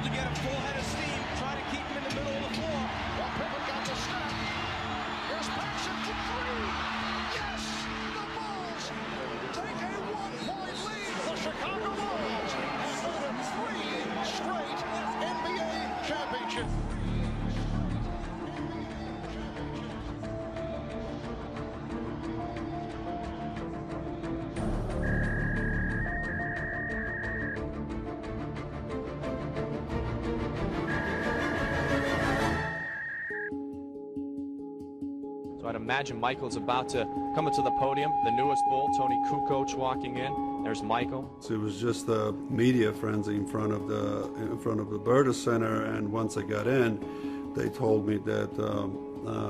to get a full head of steam, try to keep him in the middle of the floor. Well, Pippen got the step. Here's Paxson for three. Yes, the Bulls take a 1-point lead. The Chicago Bulls have won 3 straight NBA championships. So I'd imagine Michael's about to come into the podium. The newest Bull, Tony Kukoc, walking in. There's Michael. So it was just a media frenzy in front of the Berta Center, and once I got in, they told me that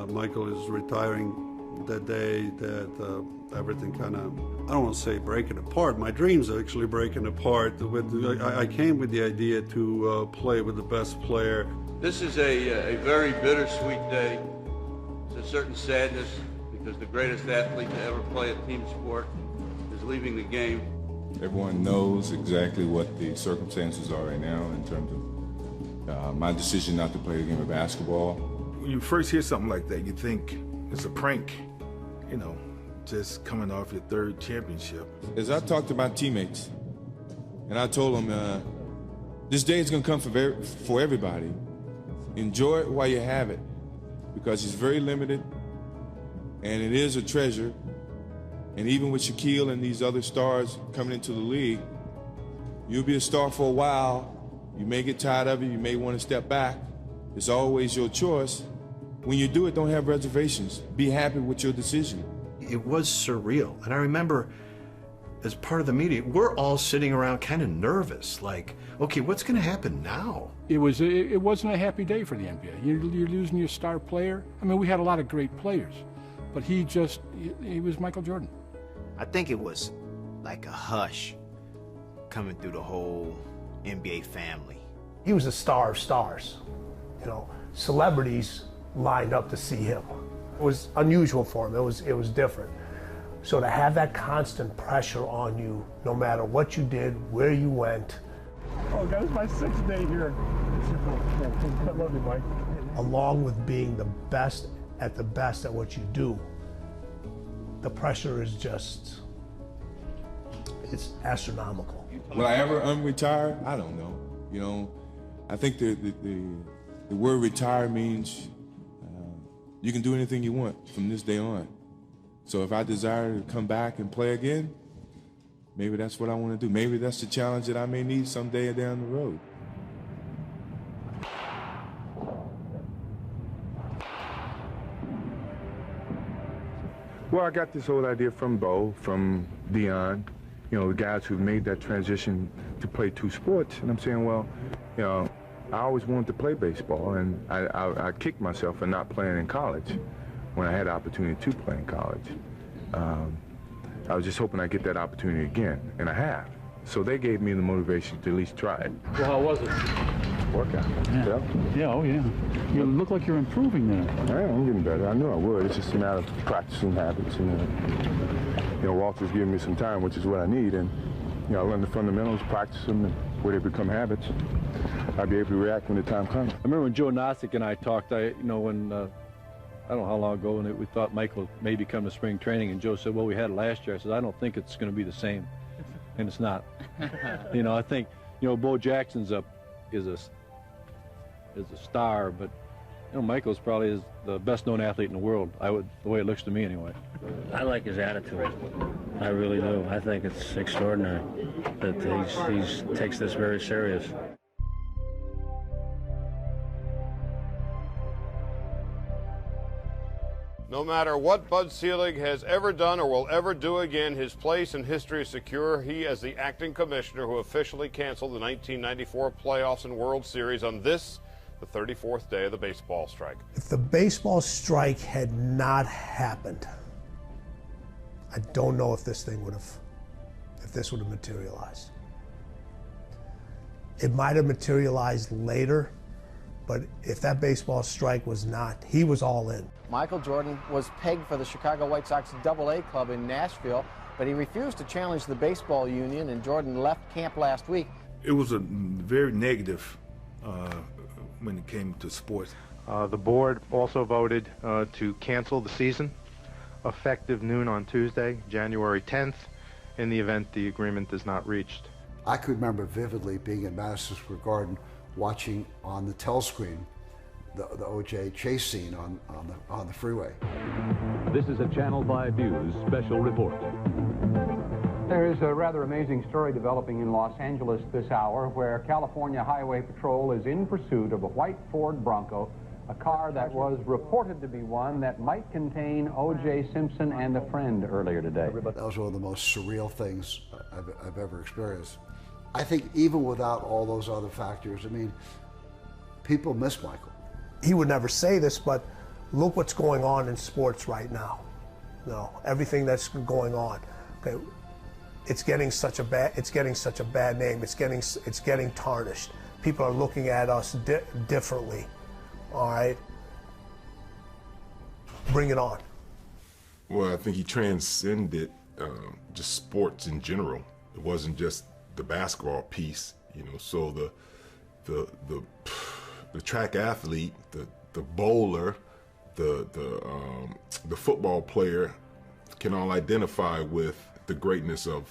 Michael is retiring that day. That everything kind of, I don't want to say breaking apart. My dreams are actually breaking apart. I came with the idea to play with the best player. This is a very bittersweet day. It's a certain sadness because the greatest athlete to ever play a team sport is leaving the game. Everyone knows exactly what the circumstances are right now in terms of my decision not to play the game of basketball. When you first hear something like that, you think it's a prank, you know, just coming off your 3rd championship. As I talked to my teammates, and I told them, this day is going to come for everybody. Enjoy it while you have it, because it's very limited, and it is a treasure. And even with Shaquille and these other stars coming into the league, you'll be a star for a while. You may get tired of it. You may want to step back. It's always your choice. When you do it, don't have reservations. Be happy with your decision. It was surreal. And I remember, as part of the media, we're all sitting around kind of nervous, like, okay, what's going to happen now? It wasn't a happy day for the NBA. You're losing your star player. I mean, we had a lot of great players, but he was Michael Jordan. I think it was like a hush coming through the whole NBA family. He was a star of stars. You know, celebrities lined up to see him. It was unusual for him. It was different. So to have that constant pressure on you, no matter what you did, where you went. Oh, that was my 6th day here. I love you, Mike. Along with being the best at what you do, the pressure is just, it's astronomical. Will I ever unretire? I don't know. You know, I think the word retire means you can do anything you want from this day on. So if I desire to come back and play again, maybe that's what I want to do. Maybe that's the challenge that I may need someday down the road. Well, I got this whole idea from Bo, from Dion, you know, the guys who've made that transition to play 2 sports. And I'm saying, well, you know, I always wanted to play baseball, and I kicked myself for not playing in college when I had the opportunity to play in college. I was just hoping I'd get that opportunity again, and I have. So they gave me the motivation to at least try it. Well, how was it? Workout. Yeah. Yeah, oh yeah. You look like you're improving there. Yeah, I'm getting better. I knew I would. It's just a matter of practicing habits. And, you know, Walter's giving me some time, which is what I need. And, you know, I learn the fundamentals, practice them, and where they become habits, I'll be able to react when the time comes. I remember when Joe Nosek and I talked, when, I don't know how long ago, and we thought Michael may come to spring training, and Joe said, well, we had it last year. I said, I don't think it's going to be the same. And it's not. You know, I think, you know, Bo Jackson's is a star, but you know, Michael's probably the best known athlete in the world. The way it looks to me anyway. I like his attitude. I really do. I think it's extraordinary that he takes this very serious. No matter what Bud Selig has ever done or will ever do again, his place in history is secure. He, as the acting commissioner who officially canceled the 1994 playoffs and World Series on this, the 34th day of the baseball strike. If the baseball strike had not happened, I don't know if this would have materialized. It might have materialized later, but if that baseball strike was not, he was all in. Michael Jordan was pegged for the Chicago White Sox AA club in Nashville, but he refused to challenge the baseball union, and Jordan left camp last week. It was a very negative when it came to sports. The board also voted to cancel the season effective noon on Tuesday, January 10th, in the event the agreement is not reached. I could remember vividly being in Madison Square Garden watching on the telescreen the O.J. chase scene on the freeway. This is a Channel 5 News special report. There is a rather amazing story developing in Los Angeles this hour where California Highway Patrol is in pursuit of a white Ford Bronco, a car that was reported to be one that might contain O.J. Simpson and a friend earlier today. That was one of the most surreal things I've ever experienced. I think even without all those other factors, I mean, people miss Michael. He would never say this, but look what's going on in sports right now. No, everything that's going on. Okay, it's getting such a bad name. It's getting tarnished. People are looking at us differently. All right, bring it on. Well, I think he transcended just sports in general. It wasn't just the basketball piece, you know. So the track athlete, the bowler, the football player can all identify with the greatness of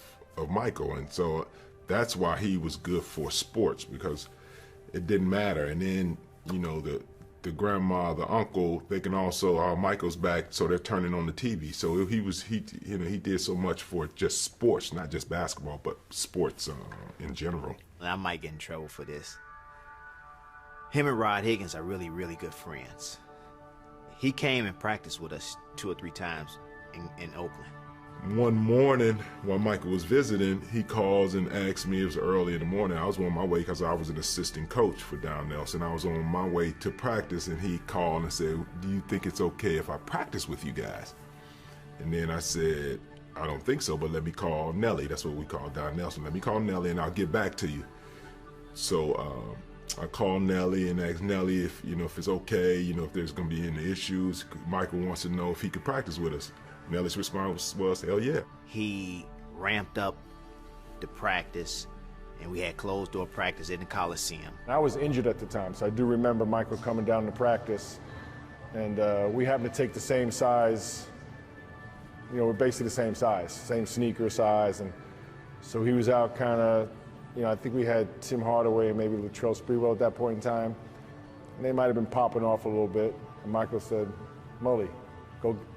Michael, and so that's why he was good for sports, because it didn't matter. And then, you know, the grandma, the uncle, they can also, Michael's back, so they're turning on the TV. So he did so much for just sports, not just basketball, but sports in general. I might get in trouble for this. Him and Rod Higgins are really, really good friends. He came and practiced with us 2 or 3 times in Oakland. One morning while Michael was visiting, he calls and asks me, it was early in the morning, I was on my way because I was an assistant coach for Don Nelson. I was on my way to practice, and he called and said, do you think it's okay if I practice with you guys? And then I said, I don't think so, but let me call Nelly. That's what we call Don Nelson. Let me call Nelly and I'll get back to you. So I called Nelly and asked Nelly if it's okay, if there's going to be any issues. Michael wants to know if he could practice with us. Nelly's response was, hell yeah. He ramped up the practice, and we had closed-door practice in the Coliseum. I was injured at the time, so I do remember Michael coming down to practice, and we happened to take the same size. We're basically the same size, same sneaker size, and so he was out kind of, I think we had Tim Hardaway and maybe Latrell Sprewell at that point in time, and they might have been popping off a little bit, and Michael said, Mully,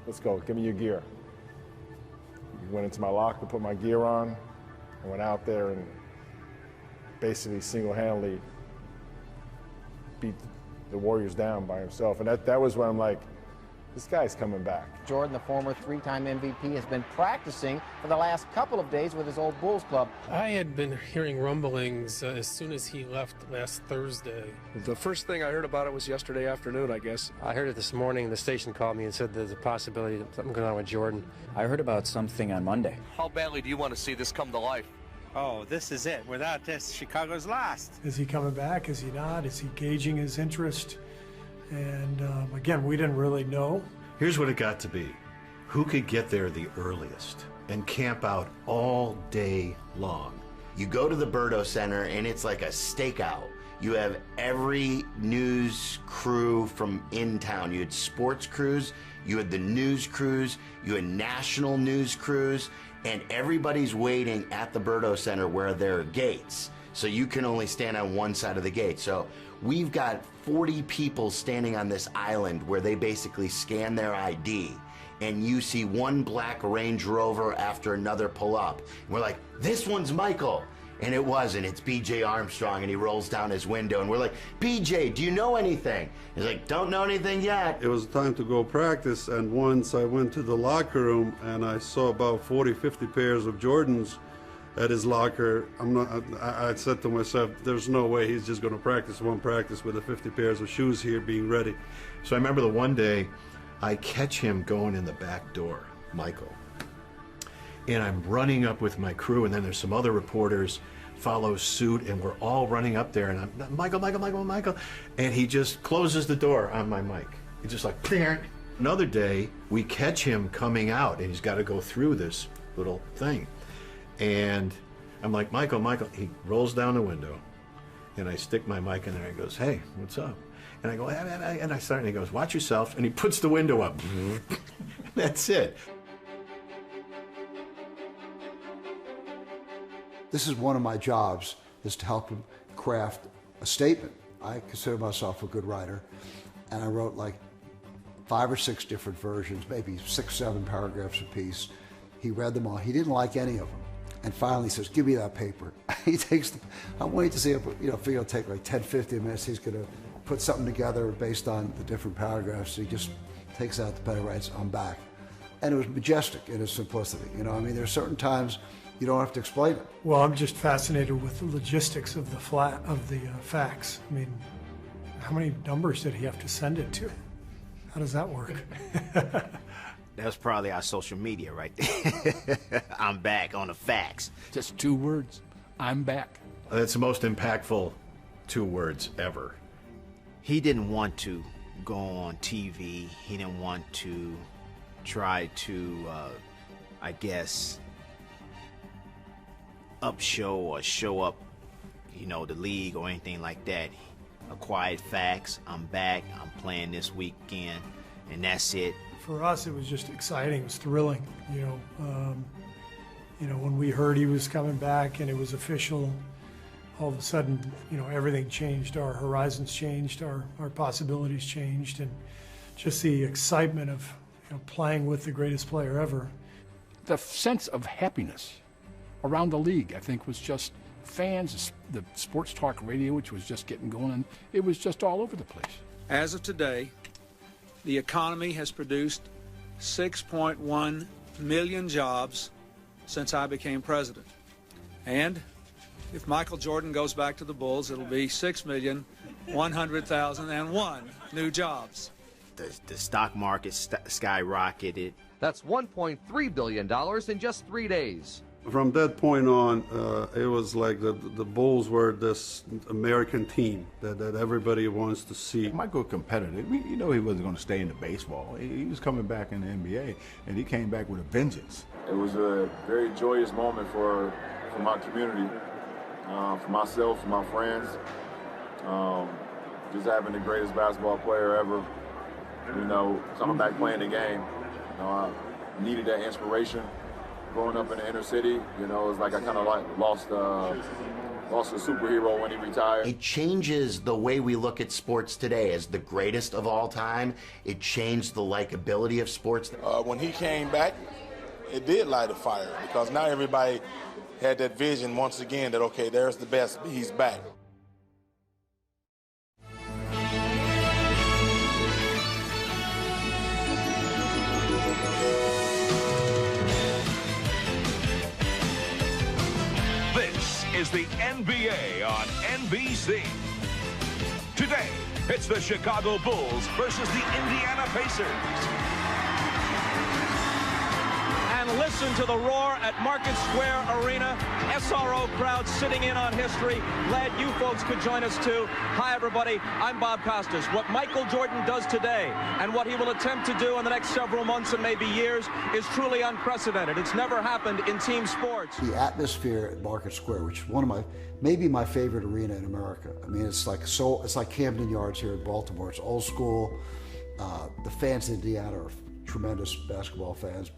let's go, give me your gear. We went into my locker, put my gear on, and went out there and basically single-handedly beat the Warriors down by himself. And that was when I'm like, this guy's coming back. Jordan, the former 3-time MVP, has been practicing for the last couple of days with his old Bulls club. I had been hearing rumblings as soon as he left last Thursday. The first thing I heard about it was yesterday afternoon, I guess. I heard it this morning. The station called me and said there's a possibility that something going on with Jordan. I heard about something on Monday. How badly do you want to see this come to life? Oh, this is it. Without this, Chicago's lost. Is he coming back? Is he not? Is he gauging his interest? And again, we didn't really know. Here's what it got to be. Who could get there the earliest and camp out all day long? You go to the Berto Center and it's like a stakeout. You have every news crew from in town. You had sports crews, you had the news crews, you had national news crews, and everybody's waiting at the Berto Center where there are gates. So you can only stand on one side of the gate. So we've got 40 people standing on this island where they basically scan their ID, and you see one black Range Rover after another pull up. And we're like, this one's Michael. And it wasn't. It's B.J. Armstrong, and he rolls down his window, and we're like, B.J., do you know anything? He's like, don't know anything yet. It was time to go practice, and once I went to the locker room, and I saw about 40, 50 pairs of Jordans at his locker. I said to myself, there's no way he's just going to practice one practice with the 50 pairs of shoes here being ready. So I remember the one day I catch him going in the back door, Michael. And I'm running up with my crew, and then there's some other reporters follow suit, and we're all running up there, and I'm, Michael. And he just closes the door on my mic. He's just like, Pink. Another day, we catch him coming out, and he's got to go through this little thing. And I'm like, Michael. He rolls down the window, And I stick my mic in there. He goes, "Hey, what's up?" And I go, and I start, and he goes, "Watch yourself." And he puts the window up. That's it. This is one of my jobs, is to help him craft a statement. I consider myself a good writer, and I wrote like 5 or 6 different versions, maybe 6, 7 paragraphs apiece. He read them all. He didn't like any of them. And finally he says, "Give me that paper." He takes I'm waiting to see if, figure it'll take like 10, 15 minutes. He's going to put something together based on the different paragraphs. He just takes out the pen and writes, "I'm back." And it was majestic in its simplicity. I mean, there are certain times you don't have to explain it. Well, I'm just fascinated with the logistics of the fax. I mean, how many numbers did he have to send it to? How does that work? That was probably our social media right there. I'm back on the fax. Just 2 words. I'm back. That's the most impactful 2 words ever. He didn't want to go on TV. He didn't want to try to, I guess, upshow or show up, the league or anything like that. A quiet fax. I'm back. I'm playing this weekend, and that's it. For us, it was just exciting. It was thrilling. When we heard he was coming back and it was official, all of a sudden, everything changed. Our horizons changed. Our possibilities changed, and just the excitement of playing with the greatest player ever. The sense of happiness around the league, I think, was just fans, the sports talk radio, which was just getting going, and it was just all over the place. As of today, the economy has produced 6.1 million jobs since I became president. And if Michael Jordan goes back to the Bulls, it'll be 6,100,001 new jobs. The stock market skyrocketed. That's $1.3 billion in just 3 days. From that point on, it was like the Bulls were this American team that everybody wants to see. Michael competitive. He wasn't going to stay in the baseball. He was coming back in the NBA, and he came back with a vengeance. It was a very joyous moment for my community, for myself, for my friends. Just having the greatest basketball player ever, coming back playing the game. I needed that inspiration. Growing up in the inner city, it's like I kind of lost a superhero when he retired. It changes the way we look at sports today as the greatest of all time. It changed the likability of sports. When he came back, it did light a fire because now everybody had that vision once again that, okay, there's the best, he's back. Is the NBA on NBC. Today, it's the Chicago Bulls versus the Indiana Pacers. And listen to the roar at Market Square Arena. SRO crowd sitting in on history. Glad you folks could join us too. Hi everybody, I'm Bob Costas. What Michael Jordan does today and what he will attempt to do in the next several months and maybe years is truly unprecedented. It's never happened in team sports. The atmosphere at Market Square, which is one of maybe my favorite arena in America. I mean, it's like Camden Yards here in Baltimore. It's old school. The fans in Indiana are tremendous basketball fans.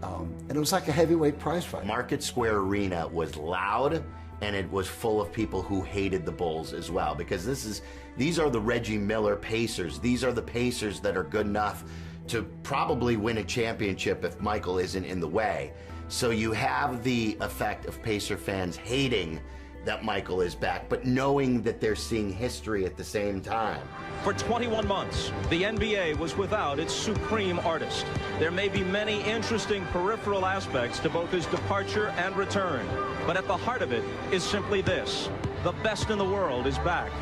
And it was like a heavyweight prize fight. Market Square Arena was loud, and it was full of people who hated the Bulls as well, because these are the Reggie Miller Pacers. These are the Pacers that are good enough to probably win a championship if Michael isn't in the way. So you have the effect of Pacer fans hating that Michael is back, but knowing that they're seeing history at the same time. For 21 months, the NBA was without its supreme artist. There may be many interesting peripheral aspects to both his departure and return, but at the heart of it is simply this: the best in the world is back.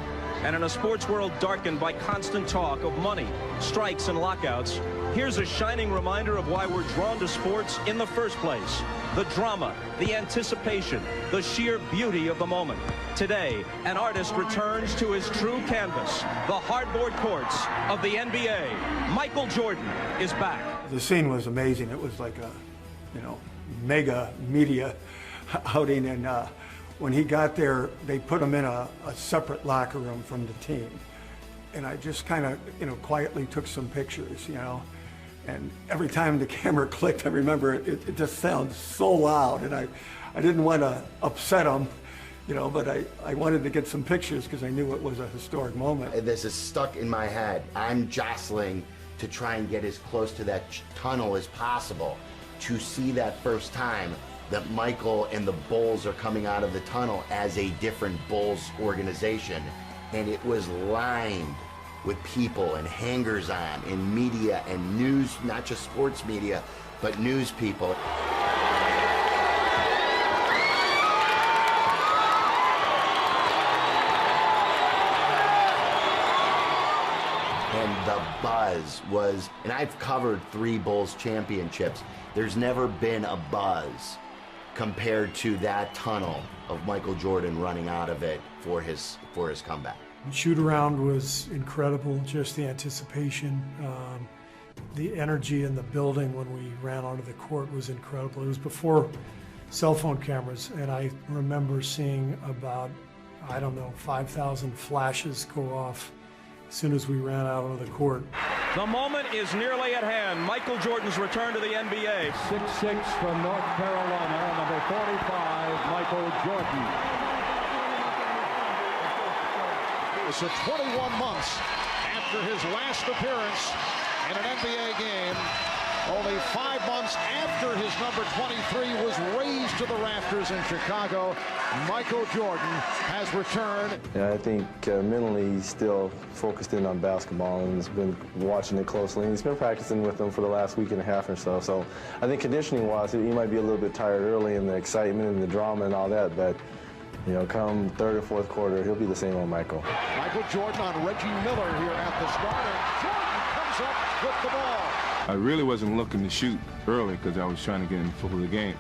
And in a sports world darkened by constant talk of money, strikes, and lockouts, here's a shining reminder of why we're drawn to sports in the first place. The drama, the anticipation, the sheer beauty of the moment. Today, an artist returns to his true canvas, the hardboard courts of the NBA. Michael Jordan is back. The scene was amazing. It was like a, mega media outing, and When he got there, they put him in a separate locker room from the team. And I just kind of, quietly took some pictures, And every time the camera clicked, I remember it just sounds so loud. And I didn't want to upset him, but I wanted to get some pictures because I knew it was a historic moment. This is stuck in my head. I'm jostling to try and get as close to that tunnel as possible to see that first time that Michael and the Bulls are coming out of the tunnel as a different Bulls organization. And it was lined with people and hangers-on and media and news, not just sports media, but news people. And the buzz was, and I've covered 3 Bulls championships, there's never been a buzz compared to that tunnel of Michael Jordan running out of it for his comeback. Shoot around was incredible, just the anticipation. The energy in the building when we ran onto the court was incredible. It was before cell phone cameras, and I remember seeing about, 5,000 flashes go off as soon as we ran out onto the court. The moment is nearly at hand. Michael Jordan's return to the NBA. 6'6" from North Carolina, number 45, Michael Jordan. So 21 months after his last appearance in an NBA game, only 5 months after his number 23 was raised to the rafters in Chicago, Michael Jordan has returned. Yeah, I think mentally he's still focused in on basketball and has been watching it closely. And he's been practicing with them for the last week and a half or so. So I think conditioning-wise, he might be a little bit tired early in the excitement and the drama and all that, but come third or fourth quarter, he'll be the same old Michael. Michael Jordan on Reggie Miller here at the start, and Jordan comes up with the ball. I really wasn't looking to shoot early because I was trying to get in the flow of the game.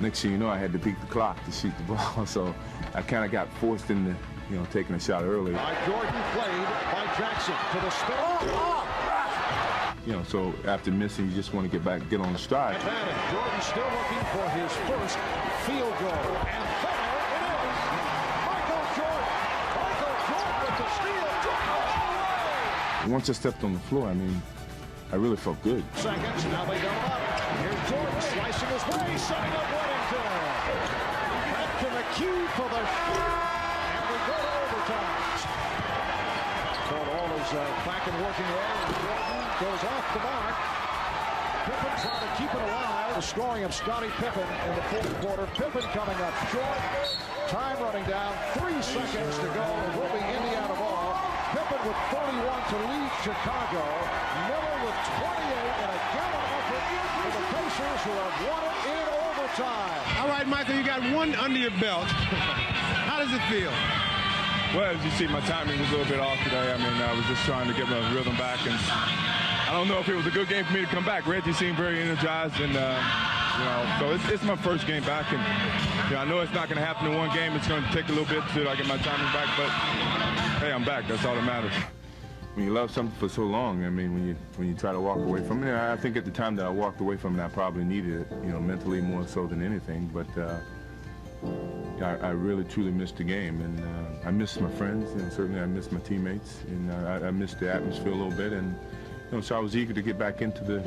Next thing you know, I had to beat the clock to shoot the ball, so I kind of got forced into, taking a shot early. By Jordan, played by Jackson to the spin. So after missing, you just want to get on stride. Advantage. Jordan still looking for his first field goal, and there it is. Michael Jordan. Michael Jordan with the steal. Once I stepped on the floor, I really felt good. Seconds, now they go up. Here's Jordan slicing his way, setting up Weddington. Back to McHugh for the shot, and we go to overtime. All is back and working well, and Jordan goes off the mark. Pippen trying to keep it alive. The scoring of Scottie Pippen in the fourth quarter. Pippen coming up short. Time running down. 3 seconds to go. It will be Indiana ball. Pippen with 41 to lead Chicago. Miller with 28 and a gallant effort for the Pacers, who have won it in overtime. All right, Michael, you got one under your belt. How does it feel? Well, as you see, my timing was a little bit off today. I was just trying to get my rhythm back, and I don't know if it was a good game for me to come back. Reggie seemed very energized, and so it's my first game back, and I know it's not going to happen in one game. It's going to take a little bit till I get my timing back, but hey, I'm back. That's all that matters. When you love something for so long, when you try to walk away from it, I think at the time that I walked away from it, I probably needed it, mentally more so than anything. But I really truly missed the game, and I missed my friends, certainly I missed my teammates, and I missed the atmosphere a little bit, and so I was eager to get back into the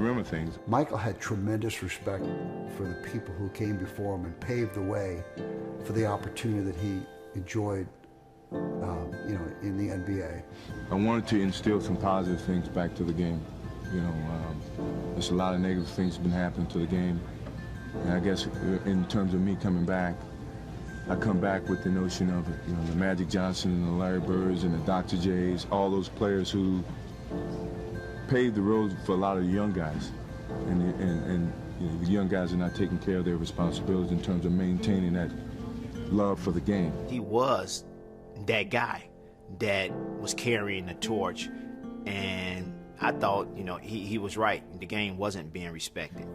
rim of things. Michael had tremendous respect for the people who came before him and paved the way for the opportunity that he enjoyed, in the NBA. I wanted to instill some positive things back to the game. There's a lot of negative things that have been happening to the game. And I guess in terms of me coming back, I come back with the notion of, the Magic Johnson and the Larry Birds and the Dr. J's, all those players who paved the road for a lot of the young guys. And the young guys are not taking care of their responsibilities in terms of maintaining that love for the game. He was that guy that was carrying the torch, and I thought, he was right. The game wasn't being respected.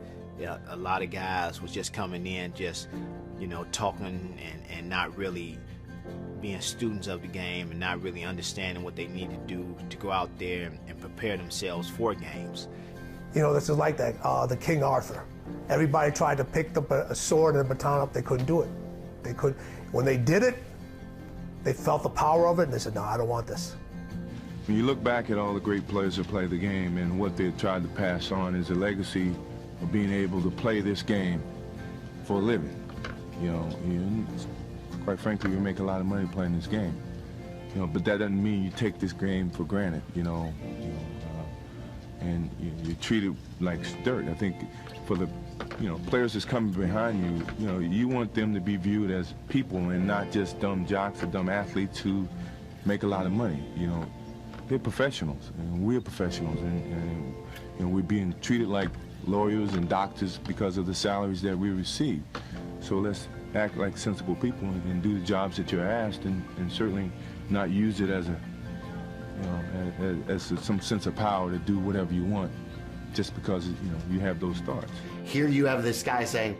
A lot of guys was just coming in, just, talking and not really being students of the game and not really understanding what they need to do to go out there and prepare themselves for games. This is like that, the King Arthur. Everybody tried to pick up a sword and a baton up, they couldn't do it. They could. When they did it, they felt the power of it, and they said, no, I don't want this. When you look back at all the great players that play the game and what they tried to pass on is a legacy of being able to play this game for a living. You know, quite frankly, we make a lot of money playing this game. You know, but that doesn't mean you take this game for granted. And you treat it like dirt. I think for the players that's coming behind you, you want them to be viewed as people and not just dumb jocks or dumb athletes who make a lot of money. They're professionals, and we're professionals, and we're being treated like lawyers and doctors because of the salaries that we receive. So let's act like sensible people and do the jobs that you're asked, and certainly not use it as some sense of power to do whatever you want just because you have those thoughts. Here you have this guy saying,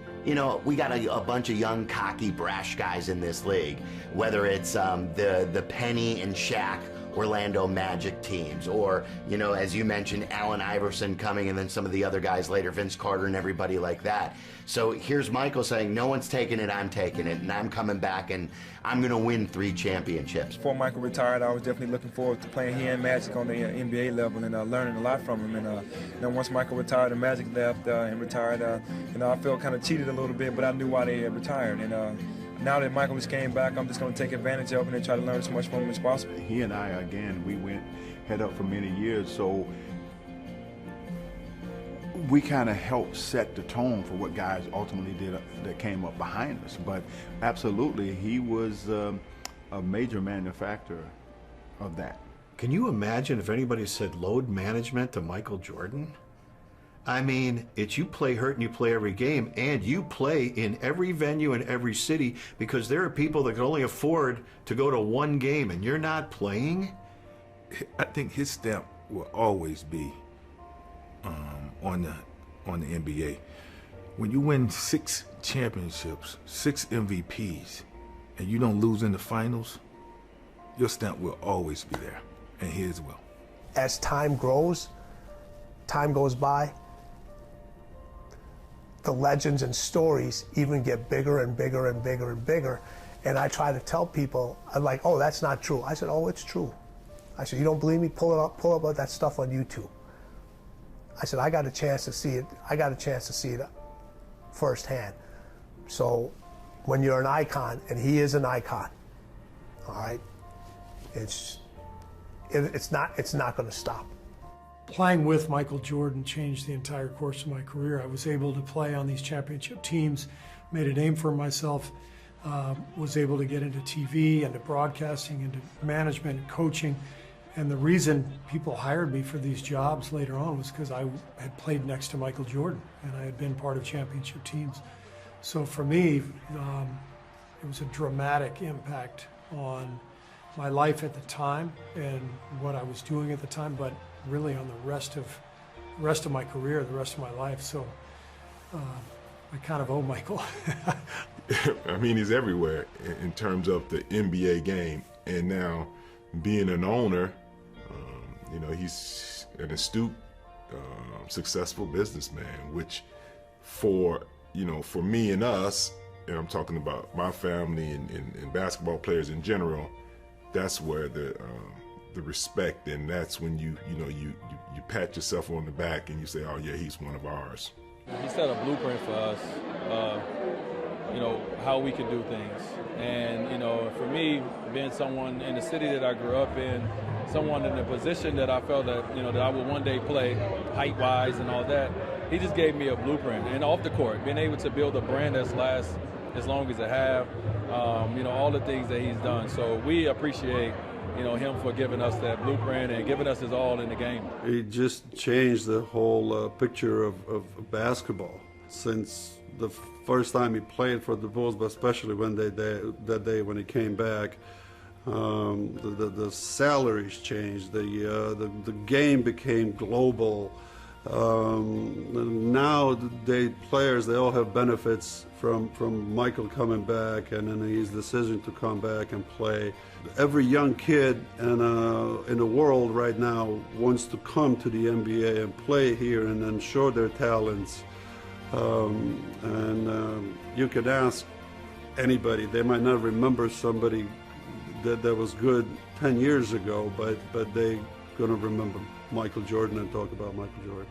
we got a bunch of young, cocky, brash guys in this league, whether it's the Penny and Shaq Orlando Magic teams, or, as you mentioned, Allen Iverson coming, and then some of the other guys later, Vince Carter and everybody like that. So here's Michael saying, no one's taking it, I'm taking it, and I'm coming back, and I'm going to win 3 championships. Before Michael retired, I was definitely looking forward to playing here in Magic on the NBA level and learning a lot from him. And once Michael retired and Magic left and retired, I felt kind of cheated a little bit, but I knew why they had retired. And now that Michael just came back, I'm just going to take advantage of it and try to learn as much from him as possible. He and I, again, we went head up for many years, so we kind of helped set the tone for what guys ultimately did that came up behind us. But absolutely, he was a major manufacturer of that. Can you imagine if anybody said load management to Michael Jordan? I mean, it's you play hurt and you play every game, and you play in every venue in every city, because there are people that can only afford to go to one game and you're not playing. I think his stamp will always be on the NBA. When you win 6 championships, 6 MVPs, and you don't lose in the finals, your stamp will always be there, and his will. As time goes by, the legends and stories even get bigger and bigger and bigger and bigger. And I try to tell people, I'm like, oh, that's not true. I said, oh, it's true. I said, you don't believe me? Pull up that stuff on YouTube. I said, I got a chance to see it. I got a chance to see it firsthand. So when you're an icon, and he is an icon, all right, it's not going to stop. Playing with Michael Jordan changed the entire course of my career. I was able to play on these championship teams, made a name for myself, was able to get into TV, into broadcasting, into management, and coaching. And the reason people hired me for these jobs later on was because I had played next to Michael Jordan and I had been part of championship teams. So for me, it was a dramatic impact on my life at the time and what I was doing at the time, but really on the rest of my career, the rest of my life. So I kind of owe Michael. I mean, he's everywhere in terms of the NBA game, and now being an owner, he's an astute, successful businessman, which for me and us, and I'm talking about my family and basketball players in general, that's where the respect, and that's when you pat yourself on the back and you say, oh yeah, he's one of ours. He set a blueprint for us, how we could do things. And, for me, being someone in the city that I grew up in, someone in a position that I felt that, that I would one day play height-wise and all that, he just gave me a blueprint. And off the court, being able to build a brand that's lasts as long as it have, all the things that he's done. So we appreciate him for giving us that blueprint and giving us his all in the game. He just changed the whole picture of basketball since the first time he played for the Bulls, but especially when that day when he came back. The salaries changed. The game became global. Now the players, they all have benefits from Michael coming back and then his decision to come back and play. Every young kid in the world right now wants to come to the NBA and play here and then show their talents. You could ask anybody. They might not remember somebody that was good 10 years ago, but they're going to remember Michael Jordan and talk about Michael Jordan.